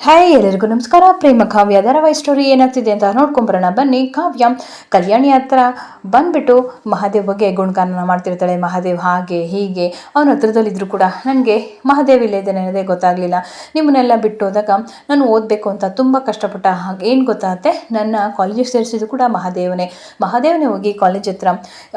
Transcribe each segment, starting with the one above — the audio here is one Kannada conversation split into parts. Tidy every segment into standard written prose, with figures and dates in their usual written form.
ಹಾಯ್ ಎಲ್ಲರಿಗೂ ನಮಸ್ಕಾರ. ಪ್ರೇಮ ಕಾವ್ಯ ಧಾರಾವಾಹಿ ಸ್ಟೋರಿ ಏನಾಗ್ತಿದೆ ಅಂತ ನೋಡ್ಕೊಂಬರೋಣ ಬನ್ನಿ. ಕಾವ್ಯ ಕಲ್ಯಾಣಿ ಹತ್ರ ಬಂದ್ಬಿಟ್ಟು ಮಹಾದೇವ್ ಬಗ್ಗೆ ಗುಣಗಾನ ಮಾಡ್ತಿರ್ತಾಳೆ. ಮಹಾದೇವ್ ಹಾಗೆ ಹೀಗೆ ಅವನ ಹತ್ರದಲ್ಲಿದ್ದರೂ ಕೂಡ ನನಗೆ ಮಹಾದೇವ್ ಇಲ್ಲದೇನೆ ಅನ್ನೋದೇ ಗೊತ್ತಾಗಲಿಲ್ಲ. ನಿಮ್ಮನ್ನೆಲ್ಲ ಬಿಟ್ಟು ಹೋದಾಗ ನಾನು ಓದಬೇಕು ಅಂತ ತುಂಬ ಕಷ್ಟಪಟ್ಟ. ಹಾಗೆ ಏನು ಗೊತ್ತಾಗುತ್ತೆ, ನನ್ನ ಕಾಲೇಜಿಗೆ ಸೇರಿಸಿದ್ದು ಕೂಡ ಮಹಾದೇವನೇ ಹೋಗಿ ಕಾಲೇಜ್ ಹತ್ರ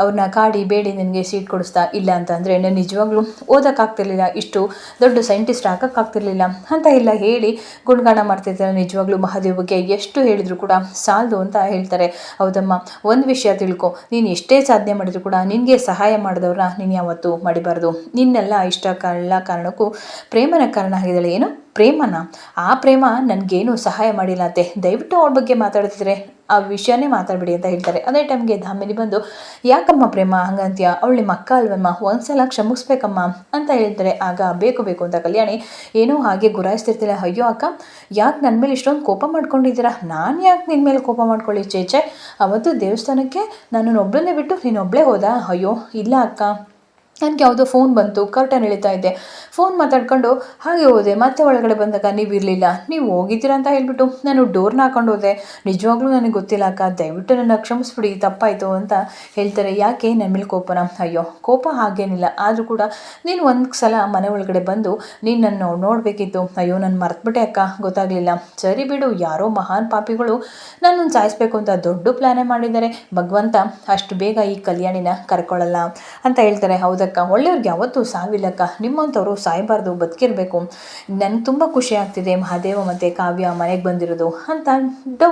ಅವ್ರನ್ನ ಕಾಡಿ ಬೇಡಿ ನನಗೆ ಸೀಟ್ ಕೊಡಿಸ್ತಾ. ಇಲ್ಲ ಅಂತಂದರೆ ನಾನು ನಿಜವಾಗ್ಲೂ ಓದೋಕ್ಕಾಗ್ತಿರ್ಲಿಲ್ಲ, ಇಷ್ಟು ದೊಡ್ಡ ಸೈಂಟಿಸ್ಟ್ ಆಗೋಕ್ಕಾಗ್ತಿರ್ಲಿಲ್ಲ ಅಂತ ಎಲ್ಲ ಹೇಳಿ ಗುಣಗಾನ ಮಾಡ್ತಿರ್ತಾರೆ. ನಿಜವಾಗ್ಲೂ ಮಹಾದೇವ್ ಬಗ್ಗೆ ಎಷ್ಟು ಹೇಳಿದ್ರು ಕೂಡ ಸಾಲದು ಅಂತ ಹೇಳ್ತಾರೆ. ಹೌದಮ್ಮ, ಒಂದು ವಿಷಯ ತಿಳ್ಕೊ, ನೀನು ಎಷ್ಟೇ ಸಾಧನೆ ಮಾಡಿದ್ರು ಕೂಡ ನಿನಗೆ ಸಹಾಯ ಮಾಡಿದವ್ರನ್ನ ನೀನು ಯಾವತ್ತೂ ಮಡಿಬಾರ್ದು. ನಿನ್ನೆಲ್ಲ ಇಷ್ಟ ಎಲ್ಲ ಕಾರಣಕ್ಕೂ ಪ್ರೇಮನ ಕಾರಣ ಆಗಿದ್ದಾಳೆ. ಏನು ಪ್ರೇಮನ? ಆ ಪ್ರೇಮ ನನಗೇನು ಸಹಾಯ ಮಾಡಿಲ್ಲ ಅಂತೆ. ದಯವಿಟ್ಟು ಅವ್ರ ಬಗ್ಗೆ ಮಾತಾಡ್ತಿದ್ರೆ ಆ ವಿಷಯನೇ ಮಾತಾಡಬೇಡಿ ಅಂತ ಹೇಳ್ತಾರೆ. ಅದೇ ಟೈಮ್ಗೆ ಧಾಮಿನಿ ಬಂದು, ಯಾಕಮ್ಮ ಪ್ರೇಮ ಹಂಗಂತೀಯ, ಅವಳು ನಿಮ್ಮ ಅಕ್ಕ ಅಲ್ವಮ್ಮ, ಒಂದ್ಸಲ ಕ್ಷಮಿಸ್ಬೇಕಮ್ಮ ಅಂತ ಹೇಳ್ತಾರೆ. ಆಗ ಬೇಕು ಅಂತ ಕಲ್ಯಾಣಿ ಏನೋ ಹಾಗೆ ಗುರಾಯಿಸ್ತಿರ್ತಿಲ್ಲ. ಅಯ್ಯೋ ಅಕ್ಕ, ಯಾಕೆ ನನ್ನ ಮೇಲೆ ಇಷ್ಟೊಂದು ಕೋಪ ಮಾಡ್ಕೊಂಡಿದ್ದೀರಾ? ನಾನು ಯಾಕೆ ನಿನ್ನ ಮೇಲೆ ಕೋಪ ಮಾಡ್ಕೊಳ್ಳಿ ಚೇಚೆ? ಅವತ್ತು ದೇವಸ್ಥಾನಕ್ಕೆ ನನ್ನನ್ನು ಒಬ್ಬಳನ್ನೇ ಬಿಟ್ಟು ನೀನೊಬ್ಬಳೇ ಹೋದಾ? ಅಯ್ಯೋ ಇಲ್ಲ ಅಕ್ಕ, ನನಗೆ ಯಾವುದೋ ಫೋನ್ ಬಂತು, ಕರ್ಟನ್ ಎಳಿತಾ ಇದ್ದೆ, ಫೋನ್ ಮಾತಾಡ್ಕೊಂಡು ಹಾಗೆ ಹೋದೆ. ಮತ್ತೆ ಒಳಗಡೆ ಬಂದಾಗ ನೀವು ಇರಲಿಲ್ಲ, ನೀವು ಹೋಗಿದ್ದೀರಾ ಅಂತ ಹೇಳ್ಬಿಟ್ಟು ನಾನು ಡೋರ್ನ ಹಾಕೊಂಡು ಹೋದೆ. ನಿಜವಾಗ್ಲೂ ನನಗೆ ಗೊತ್ತಿಲ್ಲ ಅಕ್ಕ, ದಯವಿಟ್ಟು ನನ್ನ ಕ್ಷಮಿಸ್ಬಿಡಿ, ತಪ್ಪಾಯಿತು ಅಂತ ಹೇಳ್ತಾರೆ. ಯಾಕೆ ನನ್ನ ಮೇಲೆ ಕೋಪನ? ಅಯ್ಯೋ ಕೋಪ ಹಾಗೇನಿಲ್ಲ, ಆದರೂ ಕೂಡ ನೀನು ಒಂದು ಸಲ ಮನೆ ಒಳಗಡೆ ಬಂದು ನೀನು ನನ್ನ ನೋಡಬೇಕಿತ್ತು. ಅಯ್ಯೋ ನಾನು ಮರ್ತುಬಿಟ್ಟೆ ಅಕ್ಕ, ಗೊತ್ತಾಗಲಿಲ್ಲ. ಸರಿ ಬಿಡು, ಯಾರೋ ಮಹಾನ್ ಪಾಪಿಗಳು ನನ್ನನ್ನು ಸಾಯಿಸ್ಬೇಕು ಅಂತ ದೊಡ್ಡ ಪ್ಲ್ಯಾನೇ ಮಾಡಿದ್ದಾರೆ. ಭಗವಂತ ಅಷ್ಟು ಬೇಗ ಈ ಕಲ್ಯಾಣಿನ ಕರ್ಕೊಳ್ಳಲ್ಲ ಅಂತ ಹೇಳ್ತಾರೆ. ಹೌದಕ್ಕ, ಒಳ್ಳೆಯವ್ರಿಗೆ ಯಾವತ್ತೂ ಸಾವಿಲ್ಲಕ್ಕ, ನಿಮ್ಮಂಥವ್ರು ಸಾಯಬಾರ್ದು, ಬದುಕಿರಬೇಕು. ನನಗೆ ತುಂಬ ಖುಷಿ ಆಗ್ತಿದೆ ಮಹಾದೇವ ಮತ್ತು ಕಾವ್ಯ ಮನೆಗೆ ಬಂದಿರೋದು ಅಂತ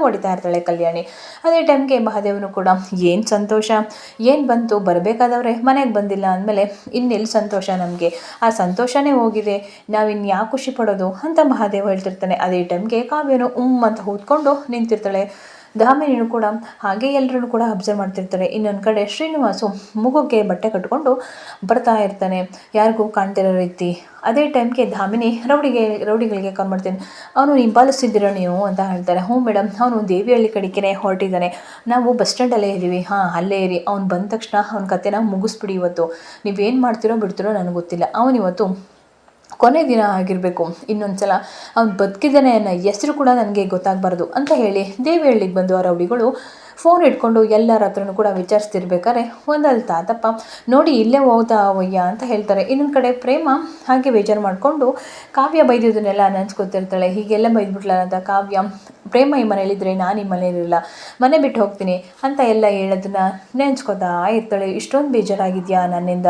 ಹೊಡಿತಾ ಇರ್ತಾಳೆ ಕಲ್ಯಾಣಿ. ಅದೇ ಟೈಮ್ಗೆ ಮಹಾದೇವನು ಕೂಡ ಏನು ಸಂತೋಷ, ಏನು ಬಂತು, ಬರಬೇಕಾದವ್ರೆ ಮನೆಗೆ ಬಂದಿಲ್ಲ ಅಂದಮೇಲೆ ಇನ್ನೆಲ್ಲಿ ಸಂತೋಷ ನಮಗೆ, ಆ ಸಂತೋಷನೇ ಹೋಗಿದೆ, ನಾವಿನ್ನು ಯಾಕೆ ಖುಷಿ ಪಡೋದು ಅಂತ ಮಹಾದೇವ ಹೇಳ್ತಿರ್ತಾನೆ. ಅದೇ ಟೈಮ್ಗೆ ಕಾವ್ಯನು ಅಂತ ಕೂತ್ಕೊಂಡು ನಿಂತಿರ್ತಾಳೆ. ಧಾಮಿನಿನೂ ಕೂಡ ಹಾಗೆ ಎಲ್ಲರೂ ಕೂಡ ಅಬ್ಸರ್ವ್ ಮಾಡ್ತಿರ್ತಾರೆ. ಇನ್ನೊಂದು ಕಡೆ ಶ್ರೀನಿವಾಸು ಮುಗುಗೆ ಬಟ್ಟೆ ಕಟ್ಕೊಂಡು ಬರ್ತಾ ಇರ್ತಾನೆ, ಯಾರಿಗೂ ಕಾಣ್ತಿರೋ ರೀತಿ. ಅದೇ ಟೈಮ್ಗೆ ಧಾಮಿನಿ ರೌಡಿಗಳಿಗೆ ಕಾಲ್ ಮಾಡ್ತೀನಿ. ಅವನು ಹಿಂಬಾಲಿಸ್ತಿದ್ದೀರ ನೀವು ಅಂತ ಹೇಳ್ತಾರೆ. ಹ್ಞೂ ಮೇಡಮ್, ಅವನು ದೇವಿಹಳ್ಳಿ ಕಡೆಗೆ ಹೊರಟಿದ್ದಾನೆ, ನಾವು ಬಸ್ ಸ್ಟ್ಯಾಂಡಲ್ಲೇ ಇದ್ದೀವಿ. ಹಾಂ, ಅಲ್ಲೇ ಇರಿ, ಅವ್ನು ಬಂದ ತಕ್ಷಣ ಅವ್ನ ಕತೆನ ಮುಗಿಸ್ಬಿಡಿ. ಇವತ್ತು ನೀವೇನು ಮಾಡ್ತಿರೋ ಬಿಡ್ತಿರೋ ನನಗೆ ಗೊತ್ತಿಲ್ಲ, ಅವನಿವತ್ತು ಕೊನೆ ದಿನ ಆಗಿರಬೇಕು. ಇನ್ನೊಂದು ಸಲ ಅವ್ನು ಬದುಕಿದ್ದಾನೆ ಅನ್ನೋ ಹೆಸರು ಕೂಡ ನನಗೆ ಗೊತ್ತಾಗಬಾರ್ದು ಅಂತ ಹೇಳಿ ದೇವಿಹಳ್ಳಿಗೆ ಬಂದು ಆ ರೌಡಿಗಳು ಫೋನ್ ಇಟ್ಕೊಂಡು ಎಲ್ಲರ ಹತ್ರನೂ ಕೂಡ ವಿಚಾರಿಸ್ತಿರ್ಬೇಕಾದ್ರೆ ಒಂದಲ್ಲಿ ತಾತಪ್ಪ ನೋಡಿ ಇಲ್ಲೇ ಹೋಗ್ತಾ ಅವಯ್ಯ ಅಂತ ಹೇಳ್ತಾರೆ. ಇನ್ನೊಂದು ಕಡೆ ಪ್ರೇಮ ಹಾಗೆ ಬೇಜಾರು ಮಾಡಿಕೊಂಡು ಕಾವ್ಯ ಬೈದಿದ್ದನ್ನೆಲ್ಲ ನೆನೆಸ್ಕೊತಿರ್ತಾಳೆ. ಹೀಗೆಲ್ಲ ಬೈದ್ಬಿಟ್ಲಲ್ಲ ಅಂತ ಕಾವ್ಯ, ಪ್ರೇಮ ಈ ಮನೇಲಿದ್ದರೆ ನಾನು ಈ ಮನೇಲಿರಲ್ಲ, ಮನೆ ಬಿಟ್ಟು ಹೋಗ್ತೀನಿ ಅಂತ ಎಲ್ಲ ಹೇಳೋದನ್ನ ನೆನೆಸ್ಕೊತಾ ಇರ್ತಾಳೆ. ಇಷ್ಟೊಂದು ಬೇಜಾರಾಗಿದೆಯಾ ನನ್ನಿಂದ,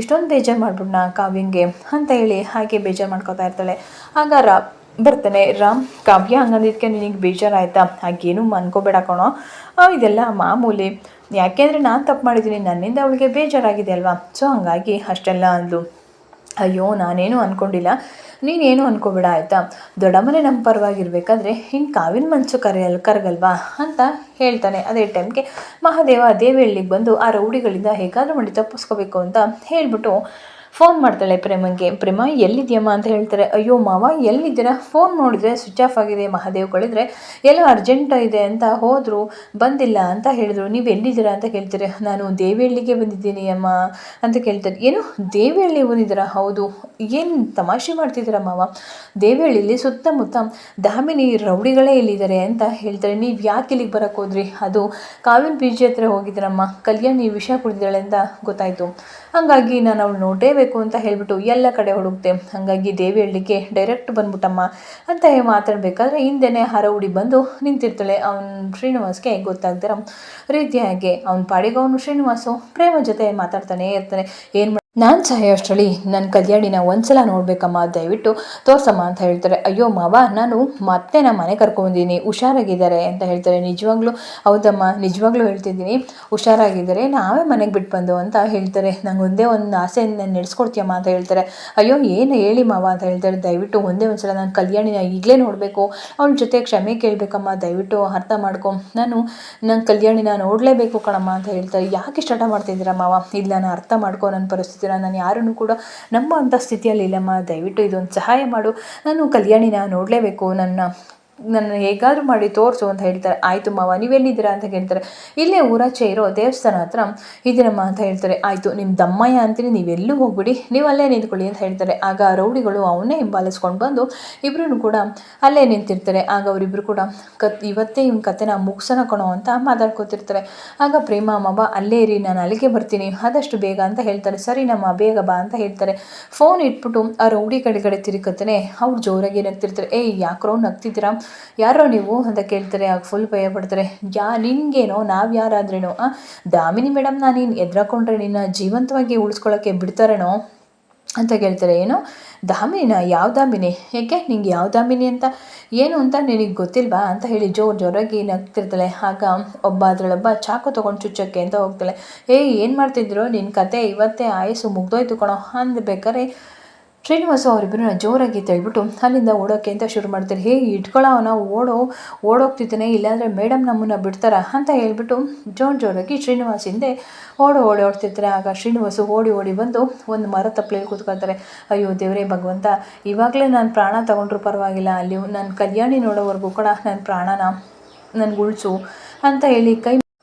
ಇಷ್ಟೊಂದು ಬೇಜಾರು ಮಾಡ್ಬಿಡ್ನಾ ಕಾವ್ಯಂಗೆ ಅಂತ ಹೇಳಿ ಹಾಗೆ ಬೇಜಾರು ಮಾಡ್ಕೊತಾ ಇರ್ತಾಳೆ. ಆಗ ಬರ್ತಾನೆ ರಾಮ್. ಕಾವ್ಯ ಹಂಗಂದಿದ್ದಕ್ಕೆ ನಿನಗೆ ಬೇಜಾರಾಯ್ತಾ? ಹಾಗೇನು ಅನ್ಕೋಬೇಡ ಕಣೋ, ಇದೆಲ್ಲ ಮಾಮೂಲಿ, ಯಾಕೆಂದರೆ ನಾನು ತಪ್ಪು ಮಾಡಿದ್ದೀನಿ, ನನ್ನಿಂದ ಅವಳಿಗೆ ಬೇಜಾರಾಗಿದೆ ಅಲ್ವಾ, ಸೊ ಹಂಗಾಗಿ ಅಷ್ಟೆಲ್ಲ ಅಂದ್ಲು. ಅಯ್ಯೋ ನಾನೇನು ಅಂದ್ಕೊಂಡಿಲ್ಲ, ನೀನೇನು ಅಂದ್ಕೋಬೇಡ ಆಯಿತಾ, ದೊಡ್ಡಮ್ಮನೆ ನಮ್ಮ ಪರವಾಗಿರ್ಬೇಕಾದ್ರೆ ಇನ್ನು ಕಾವಿನ ಮನಸ್ಸು ಕರಗಲ್ವಾ ಅಂತ ಹೇಳ್ತಾನೆ. ಅದೇ ಟೈಮ್ಗೆ ಮಹಾದೇವ ದೇವಿಹಳ್ಳಿಗೆ ಬಂದು ಆ ರೌಡಿಗಳಿಂದ ಹೇಗಾದರೂ ಮಾಡಿ ತಪ್ಪಿಸ್ಕೋಬೇಕು ಅಂತ ಹೇಳ್ಬಿಟ್ಟು ಫೋನ್ ಮಾಡ್ತಾಳೆ ಪ್ರೇಮಂಗೆ. ಪ್ರೇಮ ಎಲ್ಲಿದೆಯಮ್ಮ ಅಂತ ಹೇಳ್ತಾರೆ. ಅಯ್ಯೋ ಮಾವ ಎಲ್ಲಿದ್ದೀರಾ, ಫೋನ್ ನೋಡಿದರೆ ಸ್ವಿಚ್ ಆಫ್ ಆಗಿದೆ, ಮಹಾದೇವ್ಗಳಿದ್ರೆ ಎಲ್ಲೋ ಅರ್ಜೆಂಟ್ ಇದೆ ಅಂತ ಹೋದರು, ಬಂದಿಲ್ಲ ಅಂತ ಹೇಳಿದ್ರು, ನೀವು ಎಲ್ಲಿದ್ದೀರಾ ಅಂತ ಕೇಳ್ತಾರೆ. ನಾನು ದೇವಿಹಳ್ಳಿಗೆ ಬಂದಿದ್ದೀನಿ ಅಮ್ಮ ಅಂತ ಕೇಳ್ತಾರೆ. ಏನು ದೇವಿಹಳ್ಳಿಗೆ ಬಂದಿದ್ದೀರಾ? ಹೌದು. ಏನು ತಮಾಷೆ ಮಾಡ್ತಿದ್ದೀರಾ ಮಾವ, ದೇವಿಹಳ್ಳಿಲಿ ಸುತ್ತಮುತ್ತ ಧಾಮಿನಿ ರೌಡಿಗಳೇ ಇಲ್ಲಿದ್ದಾರೆ ಅಂತ ಹೇಳ್ತಾರೆ. ನೀವು ಯಾಕೆ ಇಲ್ಲಿಗೆ ಬರೋಕ್ಕೆ ಹೋದ್ರಿ? ಅದು ಕಾವಿನ ಪೀಜಿ ಹತ್ರ ಹೋಗಿದ್ದೀರಮ್ಮ, ಕಲ್ಯಾಣಿ ವಿಷಯ ಕುಡಿದಿದ್ದಾಳೆ ಅಂತ ಗೊತ್ತಾಯಿತು, ಹಾಗಾಗಿ ನಾನು ಅವಳು ನೋಡಲೇಬೇಕು ಅಂತ ಹೇಳಿಬಿಟ್ಟು ಎಲ್ಲ ಕಡೆ ಹುಡುಕ್ತೆ, ಹಾಗಾಗಿ ದೇವಿಹಳ್ಳಿಗೆ ಡೈರೆಕ್ಟ್ ಬಂದ್ಬಿಟ್ಟಮ್ಮ ಅಂತ ಮಾತಾಡಬೇಕಾದ್ರೆ ಹಿಂದೆನೇ ಹರವುಡಿ ಬಂದು ನಿಂತಿರ್ತಾಳೆ. ಅವನು ಶ್ರೀನಿವಾಸ್ಗೆ ಗೊತ್ತಾಗ್ದಿರೋ ರೀತಿಯಾಗಿ ಅವನ ಪಾಡಿಗೆ ಅವನು ಶ್ರೀನಿವಾಸು ಪ್ರೇಮ ಜೊತೆ ಮಾತಾಡ್ತಾನೆ ಇರ್ತಾನೆ. ಏನು ನಾನು ಸಾಯೋಷ್ಟರಲ್ಲಿ ನನ್ನ ಕಲ್ಯಾಣಿನ ಒಂದ್ಸಲ ನೋಡಬೇಕಮ್ಮ, ದಯವಿಟ್ಟು ತೋರ್ಸಮ್ಮ ಅಂತ ಹೇಳ್ತಾರೆ. ಅಯ್ಯೋ ಮಾವ, ನಾನು ಮತ್ತೆ ನಮ್ಮ ಮನೆ ಕರ್ಕೊಂಬಂದಿದ್ದೀನಿ, ಹುಷಾರಾಗಿದ್ದಾರೆ ಅಂತ ಹೇಳ್ತಾರೆ. ನಿಜವಾಗ್ಲೂ? ಹೌದಮ್ಮ, ನಿಜವಾಗ್ಲೂ ಹೇಳ್ತಿದ್ದೀನಿ, ಹುಷಾರಾಗಿದ್ದಾರೆ, ನಾವೇ ಮನೆಗೆ ಬಿಟ್ಟು ಬಂದು ಅಂತ ಹೇಳ್ತಾರೆ. ನಂಗೆ ಒಂದೇ ಒಂದು ಆಸೆ ನಡೆಸ್ಕೊಡ್ತೀಯಮ್ಮ ಅಂತ ಹೇಳ್ತಾರೆ. ಅಯ್ಯೋ ಏನು ಹೇಳಿ ಮಾವ ಅಂತ ಹೇಳ್ತಾರೆ. ದಯವಿಟ್ಟು ಒಂದೇ ಒಂದು ಸಲ ನಾನು ಕಲ್ಯಾಣಿನ ಈಗಲೇ ನೋಡಬೇಕು, ಅವಳ ಜೊತೆ ಕ್ಷಮೆ ಕೇಳಬೇಕಮ್ಮ, ದಯವಿಟ್ಟು ಅರ್ಥ ಮಾಡ್ಕೊ, ನನ್ನ ಕಲ್ಯಾಣಿನ ನೋಡಲೇಬೇಕು ಕಣಮ್ಮ ಅಂತ ಹೇಳ್ತಾರೆ. ಯಾಕೆ ಇಷ್ಟ ಮಾಡ್ತಿದ್ದೀರಾ ಮಾವ? ಇಲ್ಲ, ನಾನು ಅರ್ಥ ಮಾಡ್ಕೊ ನನ್ನ ಪರಿಸ್ಥಿತಿ, ನಾನು ಯಾರನ್ನು ಕೂಡ ನಮ್ಮ ಅಂಥ ಸ್ಥಿತಿಯಲ್ಲಿ ಇಲ್ಲಮ್ಮ, ದಯವಿಟ್ಟು ಇದೊಂದು ಸಹಾಯ ಮಾಡು, ನಾನು ಕಲ್ಯಾಣಿನ ನೋಡಲೇಬೇಕು, ನನ್ನ ನನ್ನ ಹೇಗಾದರೂ ಮಾಡಿ ತೋರಿಸು ಅಂತ ಹೇಳ್ತಾರೆ. ಆಯಿತು ಮಾವ, ನೀವೆಲ್ಲಿದ್ದೀರಾ ಅಂತ ಕೇಳ್ತಾರೆ. ಇಲ್ಲೇ ಊರಾಚೆ ಇರೋ ದೇವಸ್ಥಾನ ಹತ್ರ ಇದ್ದೀನಮ್ಮ ಅಂತ ಹೇಳ್ತಾರೆ. ಆಯಿತು, ನಿಮ್ಮ ದಮ್ಮಯ್ಯ ಅಂತೀನಿ, ನೀವೆಲ್ಲೂ ಹೋಗ್ಬಿಡಿ, ನೀವು ಅಲ್ಲೇ ನಿಂತ್ಕೊಳ್ಳಿ ಅಂತ ಹೇಳ್ತಾರೆ. ಆಗ ರೌಡಿಗಳು ಅವನ್ನೇ ಹಿಂಬಾಲಿಸ್ಕೊಂಡು ಬಂದು ಇಬ್ಬರೂ ಕೂಡ ಅಲ್ಲೇ ನಿಂತಿರ್ತಾರೆ. ಆಗ ಅವರಿಬ್ಬರು ಕೂಡ ಇವತ್ತೇ ಇವ್ನ ಕತೆನ ಮುಗಿಸೋಣ ಕಣೋ ಅಂತ ಮಾತಾಡ್ಕೊತಿರ್ತಾರೆ. ಆಗ ಪ್ರೇಮ ಮಾವ ಅಲ್ಲೇ ಇರಿ, ನಾನು ಅಲ್ಲಿಗೆ ಬರ್ತೀನಿ ಆದಷ್ಟು ಬೇಗ ಅಂತ ಹೇಳ್ತಾರೆ. ಸರಿ ನಮ್ಮ ಬೇಗ ಬಾ ಅಂತ ಹೇಳ್ತಾರೆ. ಫೋನ್ ಇಟ್ಬಿಟ್ಟು ಆ ರೌಡಿ ಕಡೆ ತಿರುಗತ್ತೇನೆ ಅವ್ರು ಜೋರಾಗಿ ನಗ್ತಿರ್ತಾರೆ. ಯಾಕ್ರೋ ನಗ್ತಿದ್ದೀರಾ, ಯಾರೋ ನೀವು ಅಂತ ಕೇಳ್ತಾರೆ. ಆಗ ಫುಲ್ ಭಯ ಪಡ್ತಾರೆ. ನಿನ್ಗೇನೋ ನಾವು ಯಾರಾದ್ರೇನೋ ದಾಮಿನಿ ಮೇಡಮ್, ನೀನು ಎದ್ರಾಕೊಂಡ್ರೆ ನಿನ್ನ ಜೀವಂತವಾಗಿ ಉಳಿಸ್ಕೊಳ್ಳೋಕ್ಕೆ ಬಿಡ್ತಾರೇನೋ ಅಂತ ಕೇಳ್ತಾರೆ. ಏನು ದಾಮಿನಿನ? ಯಾವ ದಾಮಿನಿ? ಯಾಕೆ ನಿಂಗೆ ಯಾವ ದಾಮಿನಿ ಅಂತ ಏನು ಅಂತ ನಿನಗೆ ಗೊತ್ತಿಲ್ವಾ ಅಂತ ಹೇಳಿ ಜೋರಾಗಿ ನಗ್ತಿರ್ತಾಳೆ. ಆಗ ಅದರಲ್ಲೊಬ್ಬ ಚಾಕು ತೊಗೊಂಡು ಚುಚ್ಚೋಕ್ಕೆ ಅಂತ ಹೋಗ್ತಾಳೆ. ಏನು ಮಾಡ್ತಿದ್ರು, ನಿನ್ನ ಕತೆ ಇವತ್ತೇ ಆಯಸ್ಸು ಮುಗ್ದೋಯ್ತು ಕಣೋ ಅಂದ್ಬೇಕಾರೆ ಶ್ರೀನಿವಾಸ ಅವರಿಬ್ಬರನ್ನ ಜೋರಾಗಿ ತಳ್ಬಿಟ್ಟು ಅಲ್ಲಿಂದ ಓಡೋಕ್ಕೆ ಅಂತ ಶುರು ಮಾಡ್ತಾರೆ. ಇಟ್ಕೊಳ್ಳೋವನ ಓಡೋಗ್ತಿದ್ದಾನೆ, ಇಲ್ಲಾಂದರೆ ಮೇಡಮ್ ನಮ್ಮನ್ನು ಬಿಡ್ತಾರ ಅಂತ ಹೇಳ್ಬಿಟ್ಟು ಜೋರಾಗಿ ಶ್ರೀನಿವಾಸ ಹಿಂದೆ ಓಡ್ತಿರ್ತಾರೆ. ಆಗ ಶ್ರೀನಿವಾಸ ಓಡಿ ಬಂದು ಒಂದು ಮರ ತಪ್ಪಲಲ್ಲಿ ಕೂತ್ಕೊಳ್ತಾರೆ. ಅಯ್ಯೋ ದೇವರೇ ಭಗವಂತ, ಇವಾಗಲೇ ನಾನು ಪ್ರಾಣ ತಗೊಂಡ್ರು ಪರವಾಗಿಲ್ಲ, ಅಲ್ಲಿ ನಾನು ಕಲ್ಯಾಣಿ ನೋಡೋವರೆಗೂ ಕೂಡ ನನ್ನ ಪ್ರಾಣನ ನನಗೆ ಉಳಿಸು ಅಂತ ಹೇಳಿ ಕೈ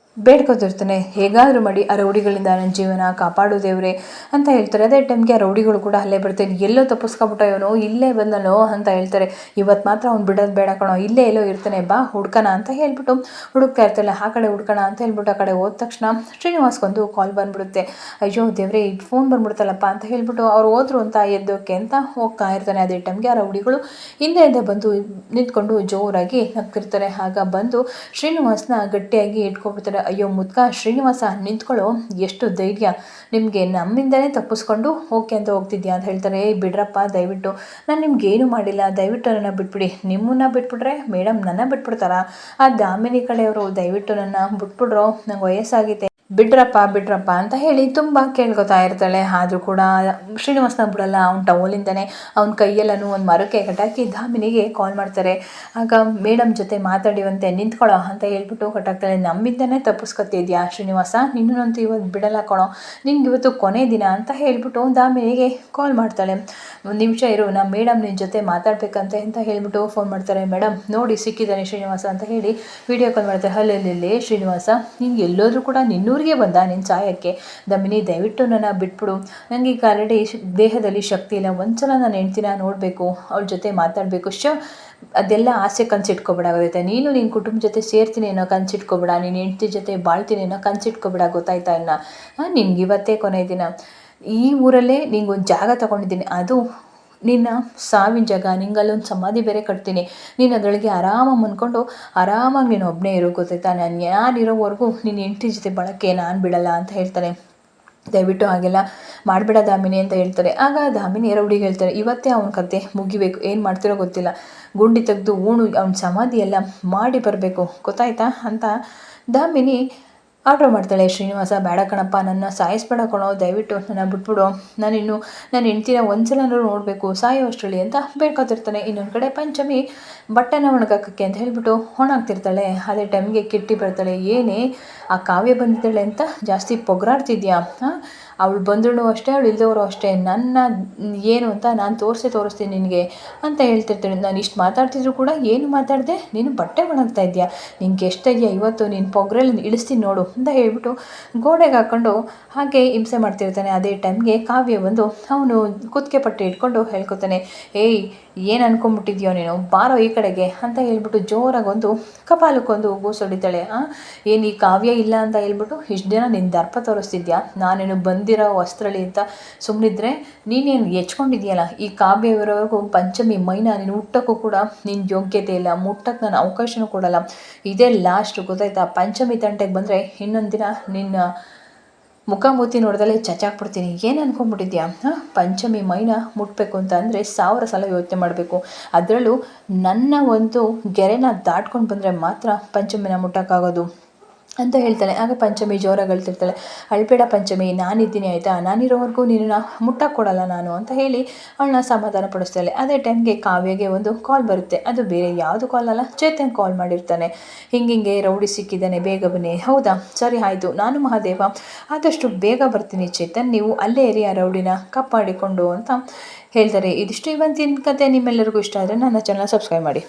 ಬೇಡ್ಕೊತಿರ್ತಾನೆ. ಹೇಗಾದರೂ ಮಾಡಿ ಆ ರೌಡಿಗಳಿಂದ ನನ್ನ ಜೀವನ ಕಾಪಾಡು ದೇವ್ರೆ ಅಂತ ಹೇಳ್ತಾರೆ. ಅದೇ ಟೈಮ್ಗೆ ಆ ರೌಡಿಗಳು ಕೂಡ ಅಲ್ಲೇ ಬರ್ತಾನೆ. ಎಲ್ಲೋ ತಪ್ಪಿಸ್ಕೊಬಿಟ್ಟ ಇವನು, ಇಲ್ಲೇ ಬಂದನೋ ಅಂತ ಹೇಳ್ತಾರೆ. ಇವತ್ತು ಮಾತ್ರ ಅವ್ನು ಬಿಡೋದು ಬೇಡ ಕಣೋ, ಇಲ್ಲೇ ಎಲ್ಲೋ ಇರ್ತಾನೆ, ಬಾ ಹುಡ್ಕೋಣ ಅಂತ ಹೇಳ್ಬಿಟ್ಟು ಹುಡುಕ್ತಾ ಇರ್ತಾಳೆ. ಆ ಕಡೆ ಹುಡ್ಕೋಣ ಅಂತ ಹೇಳ್ಬಿಟ್ಟು ಆ ಕಡೆ ಹೋದ ತಕ್ಷಣ ಶ್ರೀನಿವಾಸ್ಗೊಂದು ಕಾಲ್ ಬಂದ್ಬಿಡುತ್ತೆ. ಅಯ್ಯೋ ದೇವ್ರೆ, ಈಗ ಫೋನ್ ಬಂದ್ಬಿಡ್ತಲ್ಲಪ್ಪ ಅಂತ ಹೇಳ್ಬಿಟ್ಟು ಅವ್ರು ಹೋದ್ರು ಅಂತ ಎದ್ದೋಕೆ ಅಂತ ಹೋಗ್ತಾ ಇರ್ತಾನೆ. ಅದೇ ಟೈಮ್ಗೆ ಆ ರೌಡಿಗಳು ಹಿಂದೆಯಿಂದ ಬಂದು ನಿಂತ್ಕೊಂಡು ಜೋರಾಗಿ ನಗ್ತಿರ್ತಾರೆ. ಆಗ ಬಂದು ಶ್ರೀನಿವಾಸ್ನ ಗಟ್ಟಿಯಾಗಿ ಇಟ್ಕೊಬಿಡ್ತಾರೆ. ಅಯ್ಯೋ ಮುದ್ಕ ಶ್ರೀನಿವಾಸ, ನಿಂತ್ಕೊಳ್ಳೋ, ಎಷ್ಟು ಧೈರ್ಯ ನಿಮಗೆ, ನಮ್ಮಿಂದಲೇ ತಪ್ಪಿಸ್ಕೊಂಡು ಓಕೆ ಅಂತ ಹೋಗ್ತಿದ್ಯಾ ಅಂತ ಹೇಳ್ತಾರೆ. ಬಿಡ್ರಪ್ಪ ದಯವಿಟ್ಟು, ನಾನು ನಿಮ್ಗೇನು ಮಾಡಿಲ್ಲ, ದಯವಿಟ್ಟು ನನ್ನ ಬಿಟ್ಬಿಡಿ. ನಿಮ್ಮನ್ನ ಬಿಟ್ಬಿಟ್ರೆ ಮೇಡಮ್ ನನ್ನ ಬಿಟ್ಬಿಡ್ತಾರ? ಆ ದಾಮಿನಿ ಕಡೆಯವರು ದಯವಿಟ್ಟು ನನ್ನ ಬಿಟ್ಬಿಡ್ರೋ, ನಂಗೆ ವಯಸ್ಸಾಗಿದೆ, ಬಿಡ್ರಪ್ಪ ಅಂತ ಹೇಳಿ ತುಂಬ ಕೇಳ್ಕೊತಾ ಇರ್ತಾಳೆ. ಆದರೂ ಕೂಡ ಶ್ರೀನಿವಾಸನ ಬಿಡಲ್ಲ. ಅವ್ನ ಟವಲಿಂದನೇ ಅವ್ನ ಕೈಯೆಲ್ಲೂ ಒಂದು ಮರಕ್ಕೆ ಕಟ್ಟಾಕಿ ದಾಮಿನಿಗೆ ಕಾಲ್ ಮಾಡ್ತಾರೆ. ಆಗ ಮೇಡಮ್ ಜೊತೆ ಮಾತಾಡಿವಂತೆ ನಿಂತ್ಕೊಳ್ಳೋ ಅಂತ ಹೇಳ್ಬಿಟ್ಟು ಕಟ್ಟಾಕ್ತಾಳೆ. ನಮ್ಮಿಂದನೇ ತಪ್ಪಿಸ್ಕೊತಿದ್ಯಾ ಶ್ರೀನಿವಾಸ, ನಿನ್ನಂತೂ ಇವತ್ತು ಬಿಡಲ್ಲ ಕಣೋ, ನಿನ್ಗೆ ಇವತ್ತು ಕೊನೆ ದಿನ ಅಂತ ಹೇಳ್ಬಿಟ್ಟು ದಾಮಿನಿಗೆ ಕಾಲ್ ಮಾಡ್ತಾಳೆ. ಒಂದು ನಿಮಿಷ ಇರು, ನಮ್ಮ ಮೇಡಮ್ ನಿನ್ನ ಜೊತೆ ಮಾತಾಡ್ಬೇಕಂತೆ ಅಂತ ಹೇಳ್ಬಿಟ್ಟು ಫೋನ್ ಮಾಡ್ತಾರೆ. ಮೇಡಮ್ ನೋಡಿ ಸಿಕ್ಕಿದ್ದಾನೆ ಶ್ರೀನಿವಾಸ ಅಂತ ಹೇಳಿ ವಿಡಿಯೋ ಕಾಲ್ ಮಾಡ್ತಾರೆ. ಅಲ್ಲೇ ಶ್ರೀನಿವಾಸ, ನಿನ್ಗೆ ಎಲ್ಲೋದ್ರೂ ಕೂಡ ನಿನ್ನೂರಿಗೆ ಬಂದ ನಿನ್ನ ಸಾಯಕ್ಕೆ? ದಮಿನಿ ದಯವಿಟ್ಟು ನನ್ನ ಬಿಟ್ಬಿಡು, ನನಗೆ ಈಗ ಆಲ್ರೆಡಿ ದೇಹದಲ್ಲಿ ಶಕ್ತಿ ಇಲ್ಲ, ಒಂದ್ಸಲ ನಾನು ಹೆಂಡ್ತಿನ ನೋಡಬೇಕು, ಅವ್ಳ ಜೊತೆ ಮಾತಾಡಬೇಕು. ಅದೆಲ್ಲ ಆಸೆ ಕನ್ಸಿಟ್ಕೊಬೇಡಾಗುತ್ತೆ. ನೀನು ಕುಟುಂಬ ಜೊತೆ ಸೇರ್ತೀನಿ ಅನ್ನೋ ಕನ್ಸಿಟ್ಕೊಬೇಡ, ನೀನು ಹೆಂಡ್ತಿ ಜೊತೆ ಬಾಳ್ತೀನಿ ಅನ್ನೋ ಕನ್ಸಿಟ್ಕೊಬೇಡ, ಗೊತ್ತಾಯ್ತಾ? ನಿನ್ಗೆ ಇವತ್ತೇ ಕೊನೆ ದಿನ. ಈ ಊರಲ್ಲೇ ನಿಂಗೊಂದು ಜಾಗ ತೊಗೊಂಡಿದ್ದೀನಿ, ಅದು ನಿನ್ನ ಸಾವಿನ ಜಾಗ. ನಿಂಗಲ್ಲೊಂದು ಸಮಾಧಿ ಬೇರೆ ಕಟ್ತೀನಿ, ನೀನು ಅದರೊಳಗೆ ಆರಾಮಾಗಿ ಮನ್ಕೊಂಡು ಆರಾಮಾಗಿ ನೀನು ಒಬ್ಬನೇ ಇರೋ, ಗೊತ್ತಾಯ್ತಾ? ನಾನು ಯಾರಿರೋವರೆಗೂ ನಿನ್ನ ಹೆಂಡ್ತಿ ಜೊತೆ ಬಳಕೆ ನಾನು ಬಿಡಲ್ಲ ಅಂತ ಹೇಳ್ತಾನೆ. ದಯವಿಟ್ಟು ಹಾಗೆಲ್ಲ ಮಾಡಬೇಡ ದಾಮಿನಿ ಅಂತ ಹೇಳ್ತಾರೆ. ಆಗ ದಾಮಿನಿ ರೌಡಿಗೆ ಹೇಳ್ತಾರೆ, ಇವತ್ತೇ ಅವನ ಕತೆ ಮುಗಿಬೇಕು, ಏನು ಮಾಡ್ತಿರೋ ಗೊತ್ತಿಲ್ಲ, ಗುಂಡಿ ತೆಗೆದು ಅವನ ಸಮಾಧಿ ಎಲ್ಲ ಮಾಡಿ ಬರಬೇಕು, ಗೊತ್ತಾಯ್ತಾ ಅಂತ ದಾಮಿನಿ ಆರ್ಡ್ರ್ ಮಾಡ್ತಾಳೆ. ಶ್ರೀನಿವಾಸ, ಬೇಡ ಕಣಪ್ಪ, ನನ್ನ ಸಾಯಿಸ್ಬೇಡ ಕಣೋ, ದಯವಿಟ್ಟು ನನ್ನ ಬಿಟ್ಬಿಡು, ನನ್ನ ಹೆಂಡ್ತಿನ ಒಂದ್ಸಲನೂ ನೋಡಬೇಕು ಸಾಯೋ ಅಷ್ಟರಲ್ಲಿ ಅಂತ ಬೇಡ್ಕೊತಿರ್ತಾನೆ. ಇನ್ನೊಂದು ಕಡೆ ಪಂಚಮಿ ಬಟ್ಟೆನ ಒಣಗಾಕಕ್ಕೆ ಅಂತ ಹೇಳ್ಬಿಟ್ಟು ಒಣಾಗ್ತಿರ್ತಾಳೆ. ಅದೇ ಟೈಮ್ಗೆ ಕಿಟ್ಟಿ ಬರ್ತಾಳೆ. ಏನೇ ಆ ಕಾವ್ಯ ಬಂದಿದ್ದಾಳೆ ಅಂತ ಜಾಸ್ತಿ ಪೊಗರಾಡ್ತಿದ್ಯಾ? ಅವಳು ಬಂದಳು ಅಷ್ಟೇ, ಅವಳು ಇಲ್ದವರು ಅಷ್ಟೇ, ನನ್ನ ಏನು ಅಂತ ನಾನು ತೋರಿಸ್ತೀನಿ ನಿನಗೆ ಅಂತ ಹೇಳ್ತಿರ್ತಾಳೆ. ನಾನು ಇಷ್ಟು ಮಾತಾಡ್ತಿದ್ರು ಕೂಡ ಏನು ಮಾತಾಡಿದೆ, ನೀನು ಬಟ್ಟೆ ಒಣಗ್ತಾ ಇದೆಯಾ, ನಿಂಗೆ ಎಷ್ಟಿದೆಯಾ, ಇವತ್ತು ನೀನು ಪೊಗರಲ್ಲಿ ಇಳಿಸ್ತೀನಿ ನೋಡು ಅಂತ ಹೇಳ್ಬಿಟ್ಟು ಗೋಡೆಗೆ ಹಾಕ್ಕೊಂಡು ಹಾಗೆ ಹಿಂಸೆ ಮಾಡ್ತಿರ್ತಾನೆ. ಅದೇ ಟೈಮ್ಗೆ ಕಾವ್ಯ ಬಂದು ಅವನು ಕುತ್ತಿಗೆ ಪಟ್ಟೆ ಇಟ್ಕೊಂಡು ಹೇಳ್ಕೊತಾನೆ. ಏನು ಅನ್ಕೊಂಬಿಟ್ಟಿದ್ಯೋ ನೀನು, ಬಾರೋ ಈ ಕಡೆಗೆ ಅಂತ ಹೇಳ್ಬಿಟ್ಟು ಜೋರಾಗೊಂದು ಕಪಾಲಕ್ಕೊಂದು ಗೂಸೊಡಿತಾಳೆ. ಏನು ಈ ಕಾವ್ಯ ಇಲ್ಲ ಅಂತ ಹೇಳ್ಬಿಟ್ಟು ಇಷ್ಟು ದಿನ ನಿನ್ನ ದರ್ಪ ತೋರಿಸ್ತಿದ್ಯಾ, ನಾನೇನು ಬಂದಿರೋ ವಸ್ತ್ರಳಿ ಅಂತ ಸುಮ್ಮನಿದ್ರೆ ನೀನೇನು ಹೆಚ್ಕೊಂಡಿದ್ಯಲ್ಲ, ಈ ಕಾವ್ಯ ಇರೋವರೆಗೂ ಪಂಚಮಿ ಮೈನ ನೀನು ಮುಟ್ಟಕ್ಕೂ ಕೂಡ ನಿನ್ನ ಯೋಗ್ಯತೆ ಇಲ್ಲ, ಮುಟ್ಟಕ್ಕೆ ನಾನು ಅವಕಾಶನೂ ಕೊಡಲ್ಲ, ಇದೇ ಲಾಸ್ಟ್, ಗೊತ್ತಾಯ್ತಾ? ಪಂಚಮಿ ತಂಟೆಗೆ ಬಂದರೆ ಇನ್ನೊಂದು ದಿನ ನಿನ್ನ ಮುಖಾಮೂತಿ ನೋಡ್ದಲ್ಲೇ ಚಚಾಕ್ಬಿಡ್ತೀನಿ. ಏನು ಅನ್ಕೊಂಡ್ಬಿಟ್ಟಿದ್ಯಾ? ಪಂಚಮಿ ಮೈನ ಮುಟ್ಟಬೇಕು ಅಂತ ಅಂದರೆ 1000 ಸಲ ಯೋಚನೆ ಮಾಡಬೇಕು, ಅದರಲ್ಲೂ ನನ್ನ ಒಂದು ಗೆರೆನ ದಾಟ್ಕೊಂಡು ಬಂದರೆ ಮಾತ್ರ ಪಂಚಮಿನ ಮುಟ್ಟಕ್ಕಾಗೋದು ಅಂತ ಹೇಳ್ತಾಳೆ. ಆಗ ಪಂಚಮಿ ಜೋರಾಗಿ ಅಳ್ತಿರ್ತಾಳೆ. ಅಳ್ಬೇಡ ಪಂಚಮಿ, ನಾನಿದ್ದೀನಿ ಆಯಿತಾ, ನಾನಿರೋವರೆಗೂ ನಿನ್ನ ಮುಟ್ಟಕ್ಕೆ ಕೊಡಲ್ಲ ನಾನು ಅಂತ ಹೇಳಿ ಅವಳನ್ನ ಸಮಾಧಾನ ಪಡಿಸ್ತಾಳೆ. ಅದೇ ಟೈಮ್ಗೆ ಕಾವ್ಯಗೆ ಒಂದು ಕಾಲ್ ಬರುತ್ತೆ. ಅದು ಬೇರೆ ಯಾವುದು ಕಾಲ್ ಅಲ್ಲ, ಚೇತನ್ ಕಾಲ್ ಮಾಡಿರ್ತಾನೆ. ಹಿಂಗೆ ರೌಡಿ ಸಿಕ್ಕಿದ್ದಾನೆ, ಬೇಗ ಬನ್ನಿ. ಹೌದಾ, ಸರಿ ಆಯಿತು, ನಾನು ಮಹಾದೇವ ಆದಷ್ಟು ಬೇಗ ಬರ್ತೀನಿ ಚೇತನ್, ನೀವು ಅಲ್ಲೇ ಇರಿ, ಆ ರೌಡಿನ ಕಾಪಾಡಿಕೊಂಡು ಅಂತ ಹೇಳ್ತಾರೆ. ಇದಿಷ್ಟು ಇವತ್ತಿನ ಕತೆ. ನಿಮ್ಮೆಲ್ಲರಿಗೂ ಇಷ್ಟ ಆದರೆ ನನ್ನ ಚಾನಲ್ ಸಬ್ಸ್ಕ್ರೈಬ್ ಮಾಡಿ.